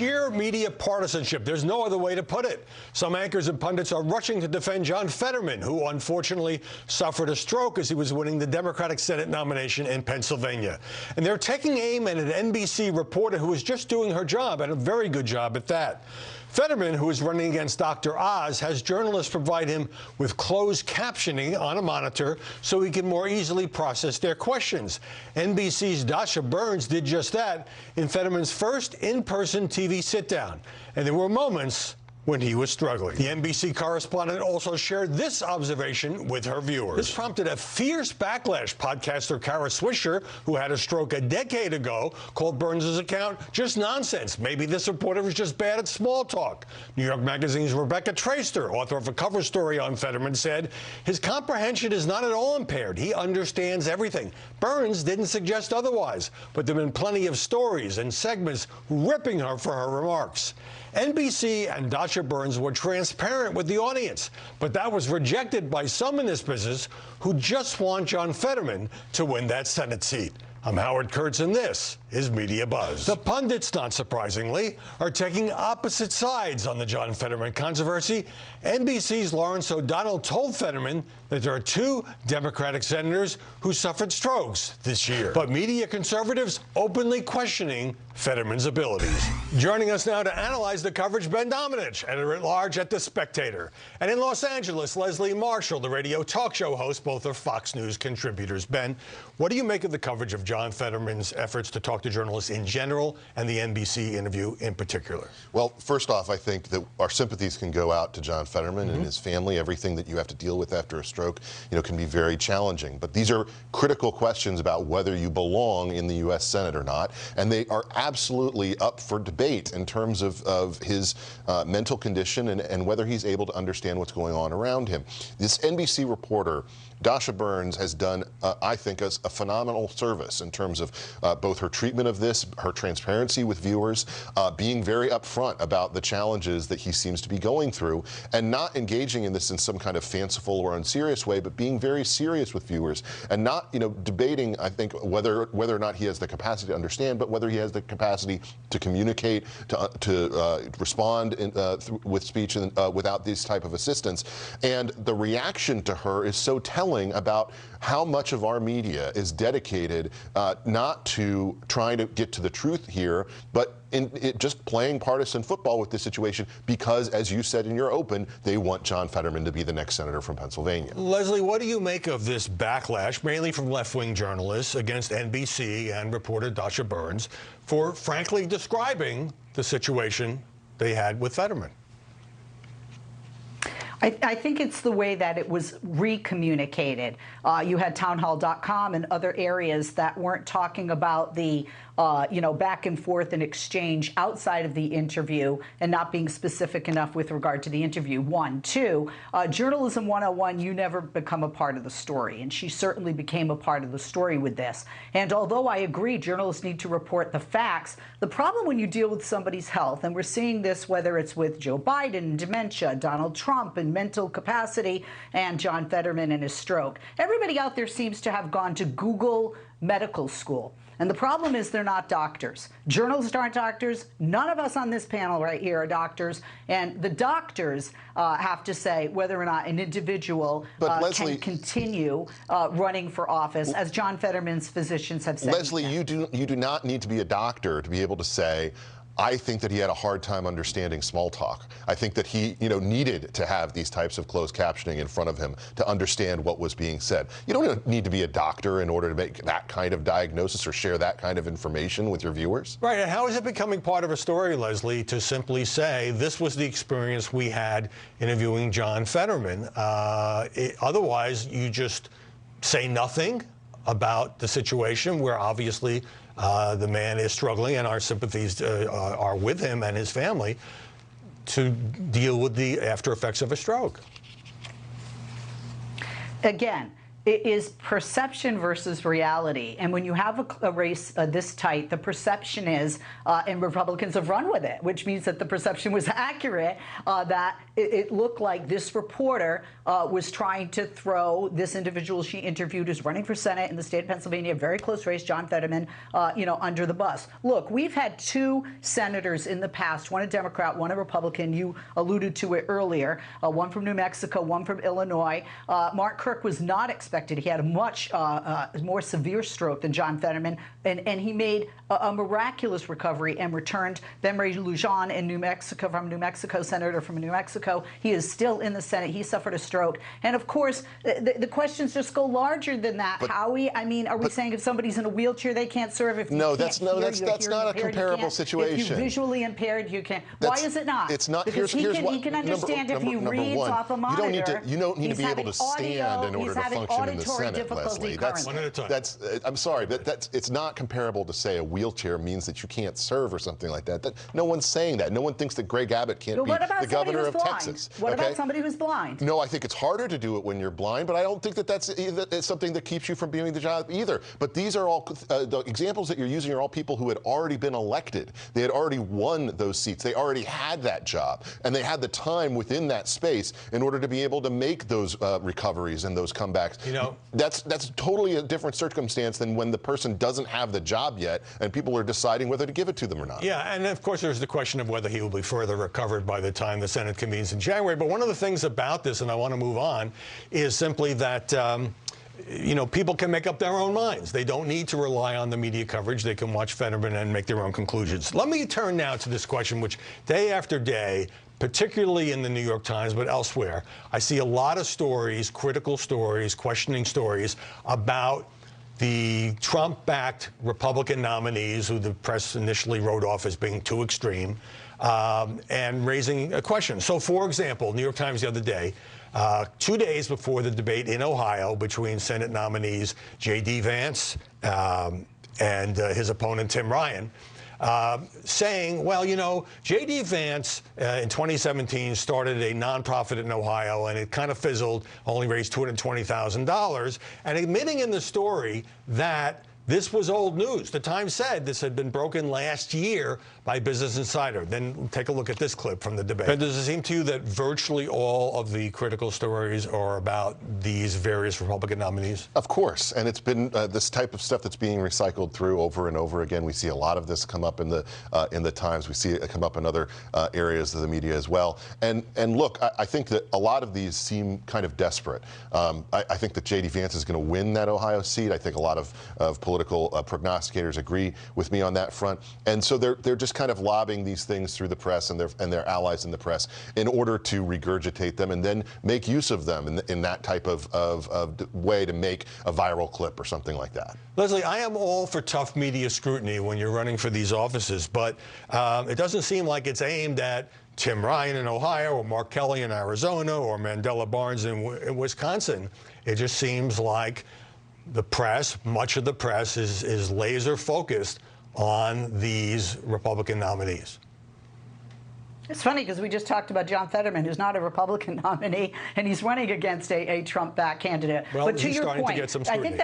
sheer media partisanship. There's no other way to put it. Some anchors and pundits are rushing to defend John Fedderman, who unfortunately suffered a stroke as he was winning the Democratic Senate nomination in Pennsylvania. And they're taking aim at an NBC reporter who was just doing her job, and a very good job at that. Fetterman, who is running against Dr. Oz, has journalists provide him with closed captioning on a monitor so he can more easily process their questions. NBC's Dasha Burns did just that in Fetterman's first in-person TV sit-down. And there were moments when he was struggling. The NBC correspondent also shared this observation with her viewers. This prompted a fierce backlash. Podcaster Kara Swisher, who had a stroke a decade ago, called Burns' account just nonsense. Maybe this reporter was just bad at small talk. New York Magazine's Rebecca Traister, author of a cover story on Fetterman, said his comprehension is not at all impaired. He understands everything. Burns didn't suggest otherwise, but there have been plenty of stories and segments ripping her for her remarks. NBC and Dasha Burns were transparent with the audience, but that was rejected by some in this business who just want John Fedderman to win that Senate seat. I'm Howard Kurtz, and this is Media Buzz. The pundits, not surprisingly, are taking opposite sides on the John Fedderman controversy. NBC's Lawrence O'Donnell told Fetterman that there are 2 Democratic senators who suffered strokes this year. But media conservatives openly questioning Fetterman's abilities. Joining us now to analyze the coverage, Ben Domenech, editor-at-large at The Spectator. And in Los Angeles, Leslie Marshall, the radio talk show host, both are Fox News contributors. Ben, what do you make of the coverage of John Fedderman's efforts to talk to journalists in general and the NBC interview in particular? Well, first off, I think that our sympathies can go out to John Fedderman and his family. Everything that you have to deal with after a stroke, can be very challenging. But these are critical questions about whether you belong in the U.S. Senate or not, and they are absolutely up for debate in terms of his mental condition and whether he's able to understand what's going on around him. This NBC reporter, Dasha Burns, has done, I think, a phenomenal service in terms of both her treatment of this, her transparency with viewers, being very upfront about the challenges that he seems to be going through, and not engaging in this in some kind of fanciful or unserious way, but being very serious with viewers, and not, debating, I think, whether or not he has the capacity to understand, but whether he has the capacity to communicate, to respond with speech and without this type of assistance. And the reaction to her is so telling about how much of our media is dedicated not to trying to get to the truth here, but just playing partisan football with this situation because, as you said in your open, they want John Fedderman to be the next senator from Pennsylvania. Leslie, what do you make of this backlash, mainly from left-wing journalists, against NBC and reporter Dasha Burns for frankly describing the situation they had with Fetterman? I think it's the way that it was recommunicated. You had townhall.com and other areas that weren't talking about the back and forth and exchange outside of the interview and not being specific enough with regard to the interview. 1. 2, journalism 101, you never become a part of the story. And she certainly became a part of the story with this. And although I agree journalists need to report the facts, the problem when you deal with somebody's health, and we're seeing this whether it's with Joe Biden, dementia, Donald Trump, and mental capacity, and John Fedderman and his stroke, everybody out there seems to have gone to Google medical school. And the problem is they're not doctors. Journalists aren't doctors. None of us on this panel right here are doctors. And the doctors have to say whether or not an individual Leslie, can continue running for office, as John Fedderman's physicians have said. Leslie, you do not need to be a doctor to be able to say, I think that he had a hard time understanding small talk. I think that he, needed to have these types of closed captioning in front of him to understand what was being said. You don't need to be a doctor in order to make that kind of diagnosis or share that kind of information with your viewers. Right, and how is it becoming part of a story, Leslie, to simply say this was the experience we had interviewing John Fedderman? Otherwise, you just say nothing about the situation where obviously the man is struggling, and our sympathies are with him and his family to deal with the after effects of a stroke. Again, It is perception versus reality. And when you have a race this tight, the perception is, and Republicans have run with it, which means that the perception was accurate, that it looked like this reporter was trying to throw this individual she interviewed who's running for Senate in the state of Pennsylvania, a very close race, John Fedderman, under the bus. Look, we've had two senators in the past, one a Democrat, one a Republican. You alluded to it earlier, one from New Mexico, one from Illinois. Mark Kirk was not expected. He had a much more severe stroke than John Fedderman, and he made a miraculous recovery and returned. Ben-Ray Lujan in New Mexico, from New Mexico, senator from New Mexico. He is still in the Senate. He suffered a stroke. And of course, the questions just go larger than that, Howie. I mean, are we saying if somebody's in a wheelchair, they can't serve? If that's not a comparable situation. If you're visually impaired, you can't. Why is it not? It's not. Because he can understand if he reads off a monitor. You don't need to be able to stand in order to function in the Senate, Leslie. One at a time. I'm sorry, but it's not comparable to say a wheelchair means that you can't serve or something like that. No one's saying that. No one thinks that Greg Abbott can't be the governor of Texas. What about somebody who's blind? No, I think it's harder to do it when you're blind, but I don't think that's something that keeps you from doing the job either. But these are all the examples that you're using are all people who had already been elected. They had already won those seats. They already had that job, and they had the time within that space in order to be able to make those recoveries and those comebacks. You know, that's totally a different circumstance than when the person doesn't have the job yet and people are deciding whether to give it to them or not. Yeah, and of course there's the question of whether he will be further recovered by the time the Senate convenes in January. But one of the things about this, and I want to move on, is simply that people can make up their own minds. They don't need to rely on the media coverage. They can watch Fetterman and make their own conclusions. Let me turn now to this question, which day after day, particularly in the New York Times, but elsewhere, I see a lot of stories, critical stories, questioning stories about the Trump-backed Republican nominees who the press initially wrote off as being too extreme, and raising a question. So, for example, New York Times the other day, 2 days before the debate in Ohio between Senate nominees J.D. Vance and his opponent Tim Ryan, saying, well, J.D. Vance in 2017 started a nonprofit in Ohio, and it kind of fizzled, only raised $220,000, and admitting in the story that this was old news. The Times said this had been broken last year by Business Insider. Then take a look at this clip from the debate. And does it seem to you that virtually all of the critical stories are about these various Republican nominees? Of course, and it's been this type of stuff that's being recycled through over and over again. We see a lot of this come up in the Times. We see it come up in other areas of the media as well. And look, I think that a lot of these seem kind of desperate. I think that J.D. Vance is going to win that Ohio seat. I think a lot of political prognosticators agree with me on that front, and so they're just kind of lobbing these things through the press and their allies in the press in order to regurgitate them and then make use of them in that type of way to make a viral clip or something like that. Leslie, I am all for tough media scrutiny when you're running for these offices, but it doesn't seem like it's aimed at Tim Ryan in Ohio or Mark Kelly in Arizona or Mandela Barnes in Wisconsin. It just seems like the press, much of the press, is laser focused on these Republican nominees. It's funny because we just talked about John Fedderman, who's not a Republican nominee, and he's running against a Trump-backed candidate. Well, but to he's your starting point, to get some scrutiny.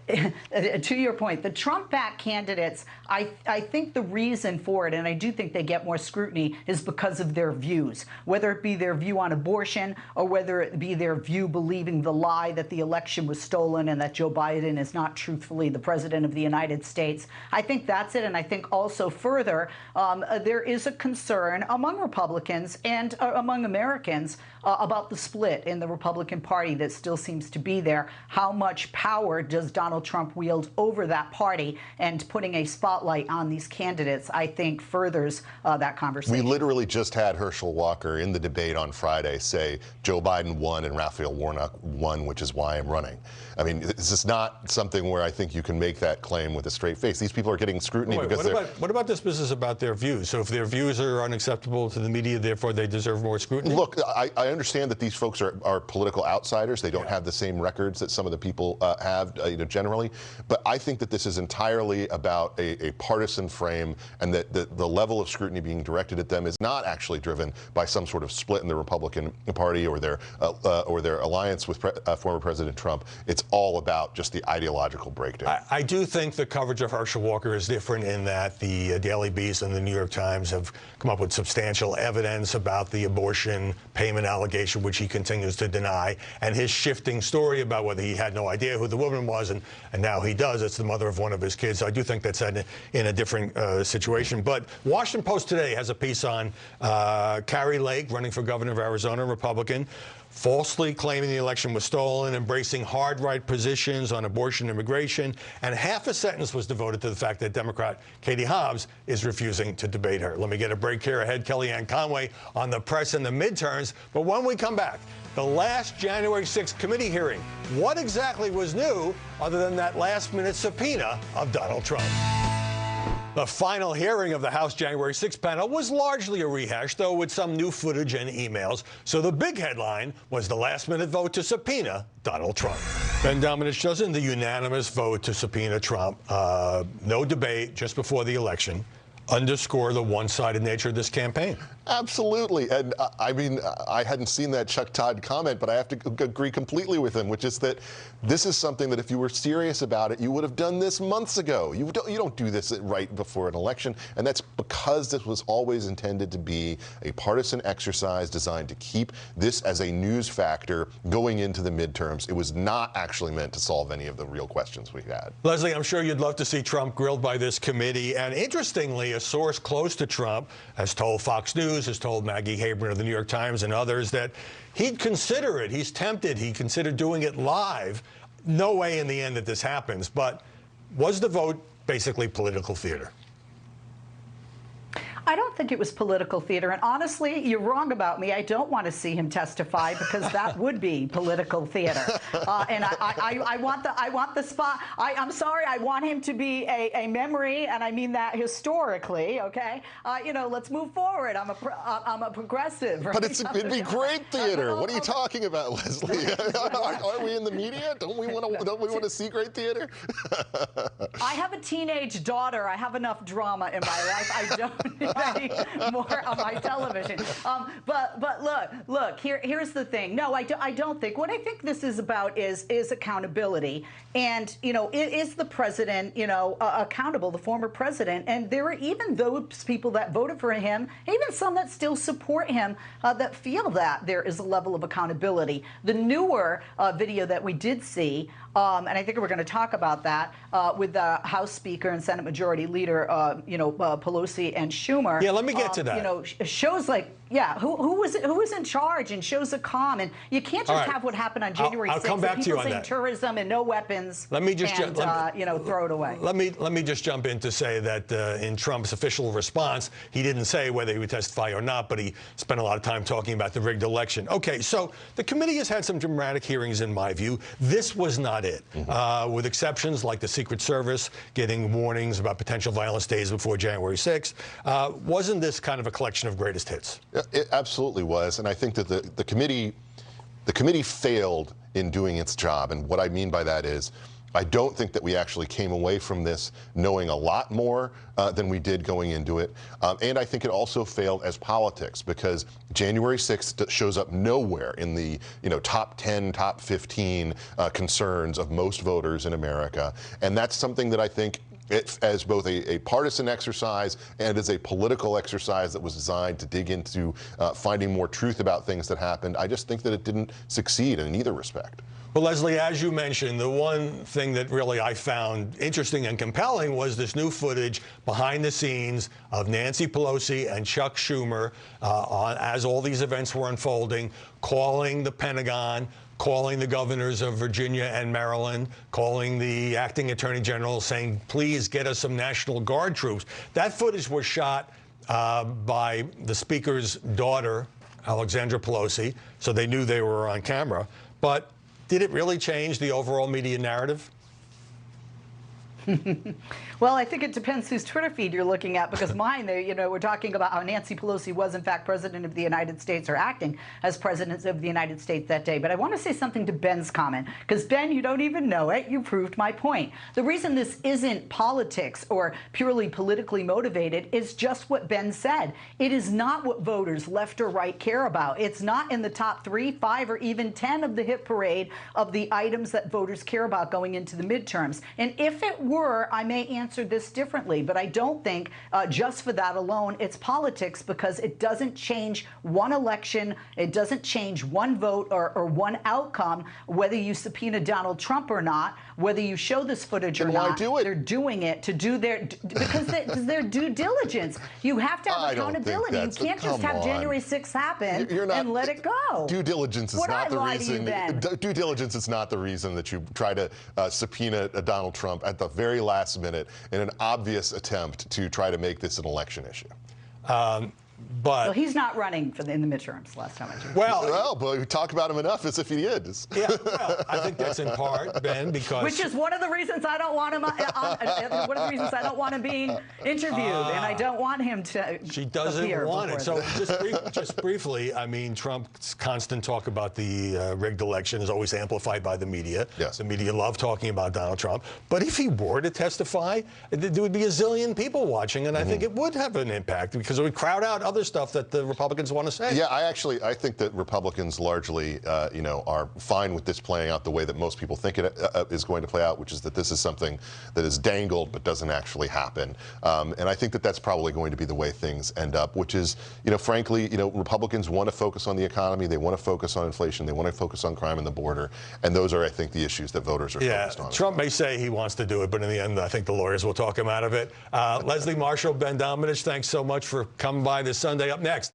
To your point, the Trump-backed candidates, I think the reason for it, and I do think they get more scrutiny, is because of their views, whether it be their view on abortion or whether it be their view believing the lie that the election was stolen and that Joe Biden is not truthfully the president of the United States. I think that's it. And I think also further, there is a concern among Republicans and among Americans about the split in the Republican Party that still seems to be there. How much power does Donald Trump wield over that party? And putting a spotlight on these candidates, I think, furthers that conversation. We literally just had Herschel Walker in the debate on Friday say Joe Biden won and Raphael Warnock won, which is why I'm running. I mean, this is not something where I think you can make that claim with a straight face. These people are getting scrutiny because what about this business about their views? So if their views are unacceptable to the media, therefore they deserve more scrutiny? Look, I understand that these folks are political outsiders. They don't have the same records that some of the people have, generally. But I think that this is entirely about a partisan frame, and that the level of scrutiny being directed at them is not actually driven by some sort of split in the Republican Party or their alliance with former President Trump. It's all about just the ideological breakdown. I do think the coverage of Herschel Walker is different in that the Daily Beast and the New York Times have come up with substantial evidence about the abortion payment allegation, which he continues to deny, and his shifting story about whether he had no idea who the woman was, and now he does. It's the mother of one of his kids. So I do think that's in a different situation. But Washington Post today has a piece on Kari Lake, running for governor of Arizona, Republican, falsely claiming the election was stolen, embracing hard right positions on abortion and immigration, and half a sentence was devoted to the fact that Democrat Katie Hobbs is refusing to debate her. Let me get a break here ahead. Kellyanne Conway on the press and the midterms. But when we come back, the last January 6th committee hearing. What exactly was new other than that last-minute subpoena of Donald Trump? The final hearing of the House January 6 panel was largely a rehash, though with some new footage and emails. So the big headline was the last-minute vote to subpoena Donald Trump. Ben Domenech, doesn't the unanimous vote to subpoena Trump, no debate just before the election, underscore the one-sided nature of this campaign? Absolutely. And I mean, I hadn't seen that Chuck Todd comment, but I have to agree completely with him, which is that this is something that if you were serious about it, you would have done this months ago. You don't do this right before an election. And that's because this was always intended to be a partisan exercise designed to keep this as a news factor going into the midterms. It was not actually meant to solve any of the real questions we had. Leslie, I'm sure you'd love to see Trump grilled by this committee. And interestingly, a source close to Trump has told Fox News, has told Maggie Haberman of the New York Times and others that he'd consider it. He's tempted. He considered doing it live. No way in the end that this happens. But was the vote basically political theater? I don't think it was political theater, and honestly, you're wrong about me. I don't want to see him testify because that would be political theater. And I want the spot. I'm sorry. I want him to be a memory, and I mean that historically. Okay, let's move forward. I'm a progressive. Right? But it'd be great theater. What are you talking about, Leslie? Are we in the media? Don't we want to see great theater? I have a teenage daughter. I have enough drama in my life. I don't need any more on my television. But look. Here's the thing. No, I don't think. What I think this is about is accountability. And is the president accountable, the former president? And there are even those people that voted for him, even some that still support him, that feel that there is a level of accountability. The newer video that we did see, and I think we're going to talk about that with the House Speaker and Senate Majority Leader, Pelosi and Schumer. Yeah, let me get to that. Shows like, who was in charge, and shows a calm, and you can't just have what happened on January 6th. I'll come back to you on that. Tourism and no weapons. Let me just throw it away. Let me just jump in to say that in Trump's official response, he didn't say whether he would testify or not, but he spent a lot of time talking about the rigged election. Okay, so the committee has had some dramatic hearings, in my view. This was not it, with exceptions like the Secret Service getting warnings about potential violence days before January 6th. Wasn't this kind of a collection of greatest hits? It absolutely was, and I think that the committee failed in doing its job. And what I mean by that is, I don't think that we actually came away from this knowing a lot more than we did going into it. And I think it also failed as politics, because January 6th shows up nowhere in the top 10, top 15 concerns of most voters in America. And that's something that I think, as both a partisan exercise and as a political exercise that was designed to dig into finding more truth about things that happened, I just think that it didn't succeed in either respect. Well, Leslie, as you mentioned, the one thing that really I found interesting and compelling was this new footage behind the scenes of Nancy Pelosi and Chuck Schumer as all these events were unfolding, calling the Pentagon, calling the governors of Virginia and Maryland, calling the acting attorney general, saying, please get us some National Guard troops. That footage was shot by the Speaker's daughter, Alexandra Pelosi, so they knew they were on camera. But did it really change the overall media narrative? Well, I think it depends whose Twitter feed you're looking at, because mine, we're talking about how Nancy Pelosi was, in fact, president of the United States, or acting as president of the United States that day. But I want to say something to Ben's comment, because, Ben, you don't even know it. You proved my point. The reason this isn't politics or purely politically motivated is just what Ben said. It is not what voters, left or right, care about. It's not in the top 3, 5, or even 10 of the hit parade of the items that voters care about going into the midterms. And if it were, I may answer this differently, but I don't think just for that alone it's politics, because it doesn't change one election, it doesn't change one vote or one outcome, whether you subpoena Donald Trump or not, whether you show this footage or not. Why do it? They're doing it to do because their due diligence. You have to have accountability. You can't just have January 6th happen and let it go. Due diligence is not the reason. Due diligence is not the reason that you try to subpoena Donald Trump at the very last minute in an obvious attempt to try to make this an election issue. Well, he's not running in the midterms last time I checked. Well, but we talk about him enough as if he is. Yeah, well, I think that's in part, Ben, because... Which is one of the reasons I don't want him one of the reasons I don't want him being interviewed, and I don't want him to She doesn't want it. So just briefly, I mean, Trump's constant talk about the rigged election is always amplified by the media. Yes. The media love talking about Donald Trump. But if he were to testify, there would be a zillion people watching, and I think it would have an impact, because it would crowd out other stuff that the Republicans want to say. Yeah, I think that Republicans largely, are fine with this playing out the way that most people think it is going to play out, which is that this is something that is dangled but doesn't actually happen. And I think that that's probably going to be the way things end up, which is, frankly, Republicans want to focus on the economy, they want to focus on inflation, they want to focus on crime and the border, and those are, I think, the issues that voters are focused on. Trump may say he wants to do it, but in the end, I think the lawyers will talk him out of it. Leslie Marshall, Ben Domenech, thanks so much for coming by this Sunday. Up next.